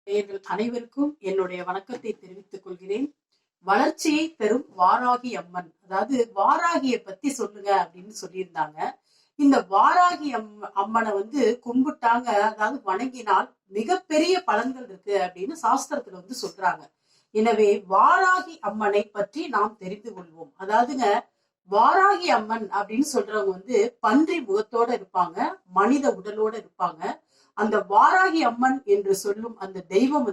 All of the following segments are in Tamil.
நேயர்கள் அனைவருக்கும் என்னுடைய வணக்கத்தை தெரிவித்துக் கொள்கிறேன். வளர்ச்சியை தரும் வாராகி அம்மன், அதாவது வாராகிய பத்தி சொல்லுங்க அப்படின்னு சொல்லியிருந்தாங்க. இந்த வாராகி அம்மனை கும்பிட்டாங்க, அதாவது வணங்கினால் மிகப்பெரிய பலன்கள் இருக்கு அப்படின்னு சாஸ்திரத்துல சொல்றாங்க. எனவே வாராகி அம்மனை பற்றி நாம் தெரிந்து கொள்வோம். அதாவதுங்க, வாராகி அம்மன் அப்படின்னு சொல்றவங்க பன்றி முகத்தோட இருப்பாங்க, மனித உடலோட இருப்பாங்க. அந்த வாராகி அம்மன் என்று சொல்லும் அந்த தெய்வம்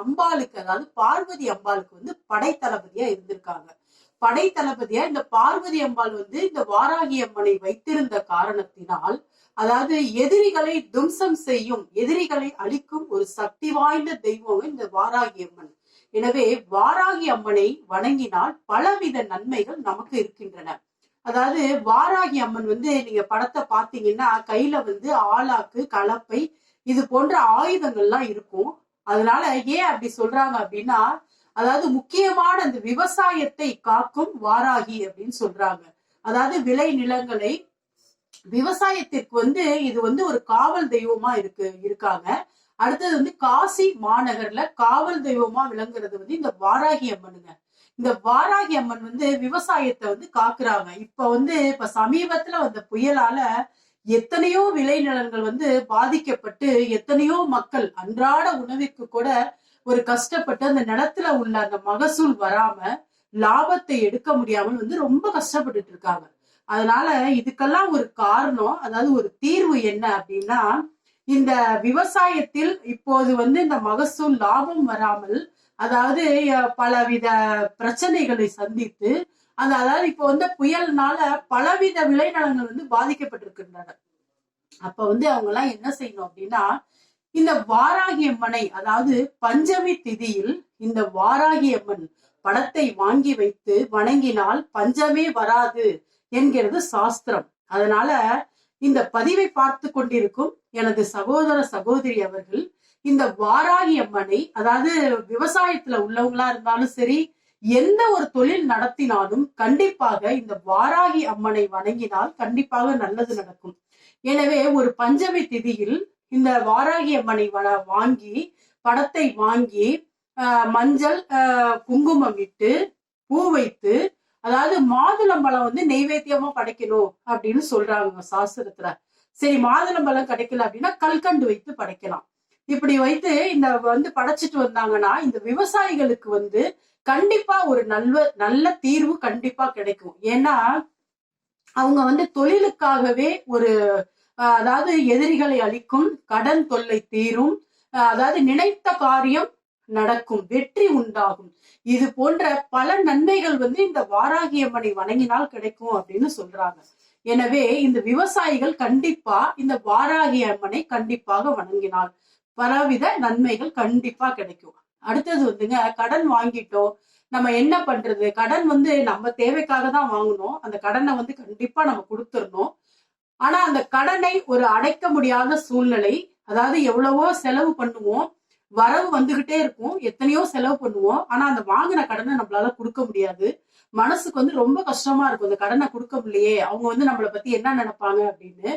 அம்பாளுக்கு, அதாவது பார்வதி அம்பாளுக்கு படைத்தளபதியா இருந்திருக்காங்க. படைத்தளபதியா இந்த பார்வதி அம்பாள் இந்த வாராகி அம்மனை வைத்திருந்த காரணத்தினால், அதாவது எதிரிகளை தும்சம் செய்யும், எதிரிகளை அழிக்கும் ஒரு சக்தி வாய்ந்த தெய்வம் இந்த வாராகி அம்மன். எனவே வாராகி அம்மனை வணங்கினால் பலவித நன்மைகள் நமக்கு இருக்கின்றன. அதாவது வாராகி அம்மன் நீங்க படத்தை பாத்தீங்கன்னா கையில ஆலாக்கு, கலப்பை, இது போன்ற ஆயுதங்கள்லாம் இருக்கும். அதனால ஏன் அப்படி சொல்றாங்க அப்படின்னா, அதாவது முக்கியமான அந்த விவசாயத்தை காக்கும் வாராகி அப்படின்னு சொல்றாங்க. அதாவது விளை நிலங்களை விவசாயத்திற்கு இது ஒரு காவல் தெய்வமா இருக்காங்க. அடுத்தது காசி மாநகர்ல காவல் தெய்வமா விளங்குறது இந்த வாராகி அம்மனுங்க. இந்த வாராகி அம்மன் விவசாயத்தை காக்குறாங்க. இப்ப சமீபத்துல வந்த புயலால எத்தனையோ விளைநிலங்கள் பாதிக்கப்பட்டு, எத்தனையோ மக்கள் அன்றாட உணவிற்கு கூட ஒரு கஷ்டப்பட்டு அந்த நிலத்துல உள்ள அந்த மகசூல் வராம, லாபத்தை எடுக்க முடியாமல் ரொம்ப கஷ்டப்பட்டுட்டு இருக்காங்க. அதனால இதுக்கெல்லாம் ஒரு காரணம், அதாவது ஒரு தீர்வு என்ன அப்படின்னா, இந்த விவசாயத்தில் இப்போது இந்த மகசூல் லாபம் வராமல், அதாவது பலவித பிரச்சனைகளை சந்தித்து, அதாவது இப்ப புயல்னால பலவித விளைநிலங்கள் பாதிக்கப்பட்டிருக்கின்றன. அப்ப அவங்க எல்லாம் என்ன செய்யணும் அப்படின்னா, இந்த வாராகி அம்மனை, அதாவது பஞ்சமி திதியில் இந்த வாராகி அம்மன் படத்தை வாங்கி வைத்து வணங்கினால் பஞ்சமே வராது என்கிறது சாஸ்திரம். அதனால இந்த பதிவை பார்த்து கொண்டிருக்கும் எனது சகோதர சகோதரி அவர்கள் இந்த வாராகி அம்மனை, அதாவது விவசாயத்துல உள்ளவங்களா இருந்தாலும் சரி, எந்த ஒரு தொழில் நடத்தினாலும் கண்டிப்பாக இந்த வாராகி அம்மனை வணங்கினால் கண்டிப்பாக நல்லது நடக்கும். எனவே ஒரு பஞ்சமி திதியில் இந்த வாராகி அம்மனை வாங்கி, படத்தை வாங்கி, மஞ்சள் குங்குமம் இட்டு, பூ வைத்து, அதாவது மாதுளம்பழம் நெய்வேத்தியமா படைக்கணும் அப்படின்னு சொல்றாங்க சாஸ்திரத்துல. சரி, மாதுளம்பழம் கிடைக்கல அப்படின்னா கல்கண்டு வைத்து படைக்கலாம். இப்படி வைத்து இந்த படைச்சிட்டு வந்தாங்கன்னா இந்த விவசாயிகளுக்கு கண்டிப்பா ஒரு நல்ல தீர்வு கண்டிப்பா கிடைக்கும். ஏன்னா அவங்க தொழிலுக்காகவே ஒரு, அதாவது எதிரிகளை அழிக்கும், கடன் தொல்லை தீரும், அதாவது நினைத்த காரியம் நடக்கும், வெற்றி உண்டாகும், இது போன்ற பல நன்மைகள் இந்த வாராகி அம்மனை வணங்கினால் கிடைக்கும் அப்படின்னு சொல்றாங்க. எனவே இந்த விவசாயிகள் கண்டிப்பா இந்த வாராகி அம்மனை கண்டிப்பாக வணங்கினால் பலவித நன்மைகள் கண்டிப்பா கிடைக்கும். அடுத்தது கடன் வாங்கிட்டோம், நம்ம என்ன பண்றது? கடன் நம்ம தேவைக்காக தான் வாங்கணும், அந்த கடனை கண்டிப்பா நம்ம கொடுத்துடணும். ஆனா அந்த கடனை ஒரு அடைக்க முடியாத சூழ்நிலை, அதாவது எவ்வளவோ செலவு பண்ணுவோம், வரவு வந்துகிட்டே இருக்கும், எத்தனையோ செலவு பண்ணுவோம், ஆனா அந்த வாங்கின கடனை நம்மளால கொடுக்க முடியாது. மனசுக்கு ரொம்ப கஷ்டமா இருக்கும், இந்த கடனை கொடுக்க முடியலையே, அவங்க நம்மளை பத்தி என்ன நினைப்பாங்க அப்படின்னு.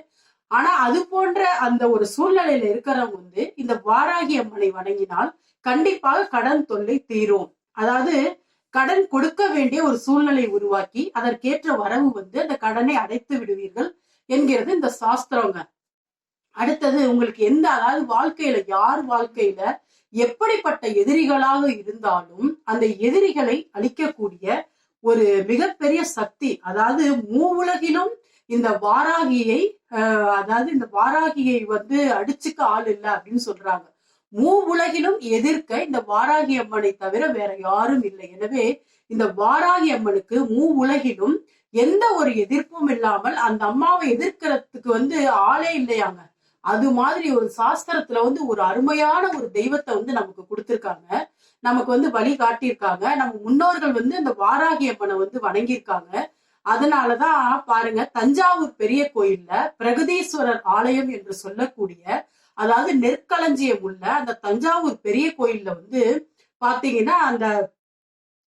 ஆனா அது போன்ற அந்த ஒரு சூழ்நிலையில இருக்கிறவங்க இந்த வாராகி அம்மனை வணங்கினால் கண்டிப்பாக கடன் தொல்லை தீரும். அதாவது கடன் கொடுக்க வேண்டிய ஒரு சூழ்நிலை உருவாக்கி அதற்கேற்ற வரவு அந்த கடனை அடைத்து விடுவீர்கள் என்கிறது இந்த சாஸ்திரங்க. அடுத்தது உங்களுக்கு அதாவது வாழ்க்கையில, யார் வாழ்க்கையில எப்படிப்பட்ட எதிரிகளாக இருந்தாலும் அந்த எதிரிகளை அழிக்கக்கூடிய ஒரு மிகப்பெரிய சக்தி, அதாவது மூவுலகிலும் இந்த வாராகியை, அதாவது இந்த வாராகியை அடிச்சுக்க ஆள் இல்லை அப்படின்னு சொல்றாங்க. உலகிலும் எதிர்க்க இந்த வாராகி அம்மனை தவிர வேற யாரும் இல்லை. எனவே இந்த வாராகி அம்மனுக்கு உலகிலும் எந்த ஒரு எதிர்ப்பும் இல்லாமல் அந்த அம்மாவை எதிர்க்கிறதுக்கு ஆளே இல்லையாங்க. அது மாதிரி ஒரு சாஸ்திரத்துல ஒரு அருமையான ஒரு தெய்வத்தை நமக்கு கொடுத்திருக்காங்க, நமக்கு வழி காட்டியிருக்காங்க. நம்ம முன்னோர்கள் அந்த வாராகி அம்மனை வணங்கியிருக்காங்க. அதனாலதான் பாருங்க, தஞ்சாவூர் பெரிய கோயில்ல பிரகதீஸ்வரர் ஆலயம் என்று சொல்லக்கூடிய, அதாவது நெற்களஞ்சியம் உள்ள அந்த தஞ்சாவூர் பெரிய கோயில்ல பாத்தீங்கன்னா அந்த,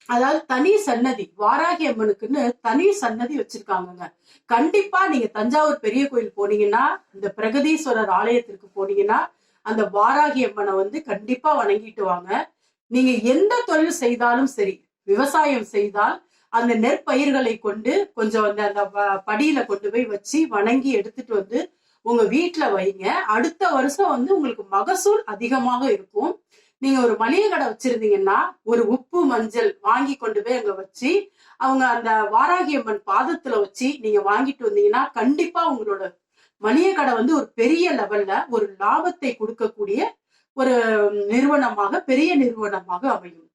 அதாவது தனி சன்னதி, வாராகி அம்மனுக்குன்னு தனி சன்னதி வச்சிருக்காங்க. கண்டிப்பா நீங்க தஞ்சாவூர் பெரிய கோயில் போனீங்கன்னா, இந்த பிரகதீஸ்வரர் ஆலயத்திற்கு போனீங்கன்னா அந்த வாராகி அம்மனை வந்து கண்டிப்பா வணங்கிட்டு வாங்க. நீங்க எந்த தொழில் செய்தாலும் சரி, விவசாயம் செய்தால் அந்த நெற்பயிர்களை கொண்டு கொஞ்சம் அந்த படியில கொண்டு போய் வச்சு வணங்கி எடுத்துட்டு வந்து உங்க வீட்டுல வைங்க. அடுத்த வருஷம் வந்து உங்களுக்கு மகசூல் அதிகமாக இருக்கும். நீங்க ஒரு மளிகை கடை வச்சிருந்தீங்கன்னா ஒரு உப்பு மஞ்சள் வாங்கி கொண்டு போய் அங்க வச்சு அவங்க அந்த வாராகி அம்மன் பாதத்துல வச்சு நீங்க வாங்கிட்டு வந்தீங்கன்னா கண்டிப்பா உங்களோட மளிகை கடை வந்து ஒரு பெரிய லெவல்ல ஒரு லாபத்தை கொடுக்கக்கூடிய ஒரு நிறுவனமாக, பெரிய நிறுவனமாக அமையும்.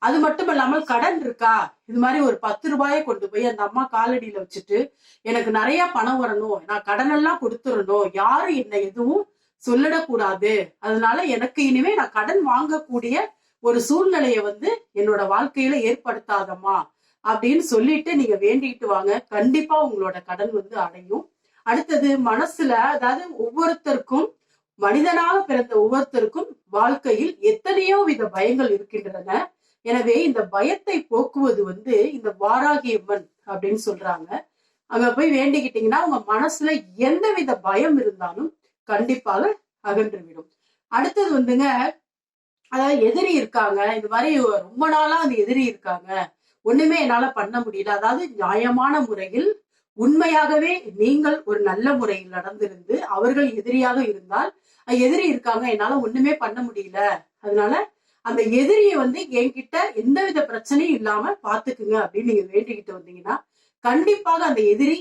அது மட்டும் இல்லாமல் கடன் இருக்கா, இது மாதிரி ஒரு 10 ரூபாயை கொண்டு போய் அந்த அம்மா காலடியில வச்சுட்டு எனக்கு நிறைய பணம் வரணும், நான் கடன் எல்லாம் கொடுத்துடணும், யாரும் என்ன எதுவும் சொல்லிடக்கூடாது, அதனால எனக்கு இனிமே நான் கடன் வாங்கக்கூடிய ஒரு சூழ்நிலையை வந்து என்னோட வாழ்க்கையில ஏற்படுத்தாதம்மா அப்படின்னு சொல்லிட்டு நீங்க வேண்டிக்கிட்டு வாங்க. கண்டிப்பா உங்களோட கடன் வந்து அடையும். அடுத்தது மனசுல, அதாவது ஒவ்வொருத்தருக்கும், மனிதனாக பிறந்த ஒவ்வொருத்தருக்கும் வாழ்க்கையில் எத்தனையோ வித பயங்கள் இருக்கின்றன. எனவே இந்த பயத்தை போக்குவது வந்து இந்த வாராகி அம்மன் அப்படின்னு சொல்றாங்க. அங்க போய் வேண்டிக்கிட்டீங்கன்னா உங்க மனசுல எந்த வித பயம் இருந்தாலும் கண்டிப்பாக அகன்றுவிடும். அடுத்தது வந்துங்க, அதாவது எதிரி இருக்காங்க, இந்த மாதிரி ரொம்ப நாளா அந்த எதிரி இருக்காங்க, ஒண்ணுமே என்னால பண்ண முடியல, அதாவது நியாயமான முறையில் உண்மையாகவே நீங்கள் ஒரு நல்ல முறையில் நடந்திருந்து அவர்கள் எதிரியாக இருந்தால், எதிரி இருக்காங்க என்னால ஒண்ணுமே பண்ண முடியல, அதனால அந்த எதிரியை வந்து என்கிட்ட எந்தவித பிரச்சனையும் இல்லாம பாத்துக்குங்க அப்படின்னு நீங்க வேண்டிக்கிட்டு வந்தீங்கன்னா கண்டிப்பாக அந்த எதிரி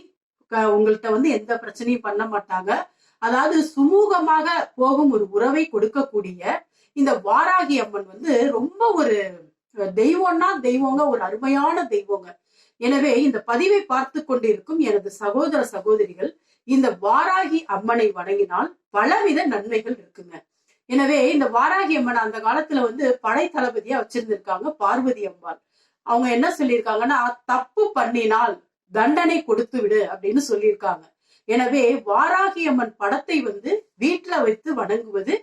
உங்கள்கிட்ட வந்து எந்த பிரச்சனையும் பண்ண மாட்டாங்க. அதாவது சுமூகமாக போகும் ஒரு உறவை கொடுக்கக்கூடிய இந்த வாராகி அம்மன் வந்து ரொம்ப ஒரு தெய்வம்னா தெய்வங்க, ஒரு அருமையான தெய்வங்க. எனவே இந்த பதிவை பார்த்து கொண்டிருக்கும் எனது சகோதர சகோதரிகள் இந்த வாராகி அம்மனை வணங்கினால் பலவித நன்மைகள் இருக்குங்க. எனவே இந்த வாராகி அம்மன் அந்த காலத்துல வந்து படை தளபதியா வச்சிருந்திருக்காங்க பார்வதி அம்பாள். அவங்க என்ன சொல்லியிருக்காங்கன்னா, தப்பு பண்ணினால் தண்டனை கொடுத்து விடு அப்படின்னு சொல்லியிருக்காங்க. எனவே வாராகி அம்மன் படத்தை வந்து வீட்டுல வைத்து வணங்குவது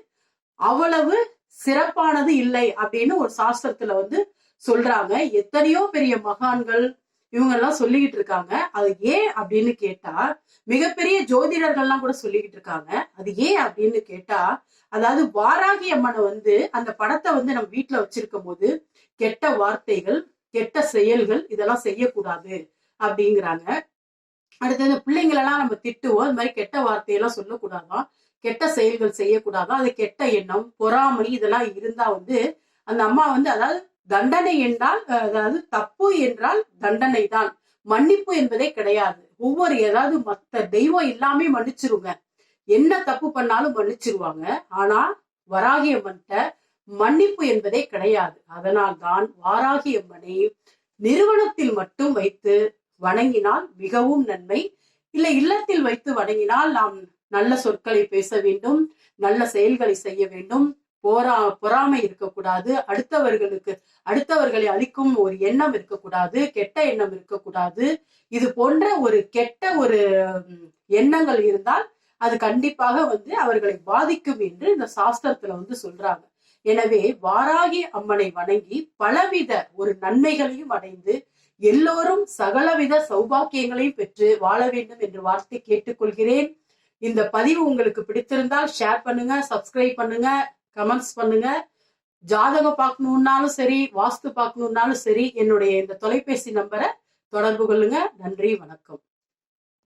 அவ்வளவு சிறப்பானது இல்லை அப்படின்னு ஒரு சாஸ்திரத்துல வந்து சொல்றாங்க. எத்தனையோ பெரிய மகான்கள் இவங்க எல்லாம் சொல்லிக்கிட்டு இருக்காங்க. அது ஏன் அப்படின்னு கேட்டா, மிகப்பெரிய ஜோதிடர்கள்லாம் கூட சொல்லிக்கிட்டு இருக்காங்க. அது ஏன் அப்படின்னு கேட்டா, அதாவது வாராகி அம்மனை வந்து அந்த படத்தை வந்து நம்ம வீட்டுல வச்சிருக்கும் போது கெட்ட வார்த்தைகள், கெட்ட செயல்கள் இதெல்லாம் செய்யக்கூடாது அப்படிங்கிறாங்க. அடுத்தது பிள்ளைங்களெல்லாம் நம்ம திட்டுவோம், அது மாதிரி கெட்ட வார்த்தையெல்லாம் சொல்லக்கூடாதான், கெட்ட செயல்கள் செய்யக்கூடாதான், அது கெட்ட எண்ணம், பொறாமை இதெல்லாம் இருந்தா வந்து அந்த அம்மா வந்து, அதாவது தண்டனை என்றால், அதாவது தப்பு என்றால் தண்டனை தான், மன்னிப்பு என்பதே கிடையாது. ஒவ்வொரு, ஏதாவது மத்த தெய்வம் எல்லாமே மன்னிச்சிருங்க, என்ன தப்பு பண்ணாலும் மன்னிச்சிருவாங்க. ஆனா வராகி அம்மன்கிட்ட மன்னிப்பு என்பதே கிடையாது. அதனால் தான் வாராகி அம்மனை நிறுவனத்தில் மட்டும் வைத்து வணங்கினால் மிகவும் நன்மை. இல்லை இல்லத்தில் வைத்து வணங்கினால் நாம் நல்ல சொற்களை பேச வேண்டும், நல்ல செயல்களை செய்ய வேண்டும், பொறாமை இருக்கக்கூடாது, அடுத்தவர்களை அழிக்கும் ஒரு எண்ணம் இருக்கக்கூடாது, கெட்ட எண்ணம் இருக்கக்கூடாது. இது போன்ற ஒரு கெட்ட ஒரு எண்ணங்கள் இருந்தால் அது கண்டிப்பாக வந்து அவர்களை பாதிக்கும் என்று இந்த சாஸ்திரத்துல வந்து சொல்றாங்க. எனவே வாராகி அம்மனை வணங்கி பலவித ஒரு நன்மைகளையும் அடைந்து எல்லோரும் சகலவித சௌபாக்கியங்களையும் பெற்று வாழ வேண்டும் என்று வார்த்தை கேட்டுக்கொள்கிறேன். இந்த பதிவு உங்களுக்கு பிடித்திருந்தால் ஷேர் பண்ணுங்க, சப்ஸ்கிரைப் பண்ணுங்க, கமெண்ட்ஸ் பண்ணுங்க. ஜாதகம் பார்க்கணும்னாலும் சரி, வாஸ்து பார்க்கணும்னாலும் சரி, என்னுடைய இந்த தொலைபேசி நம்பரை தொடர்பு கொள்ளுங்க. நன்றி, வணக்கம்.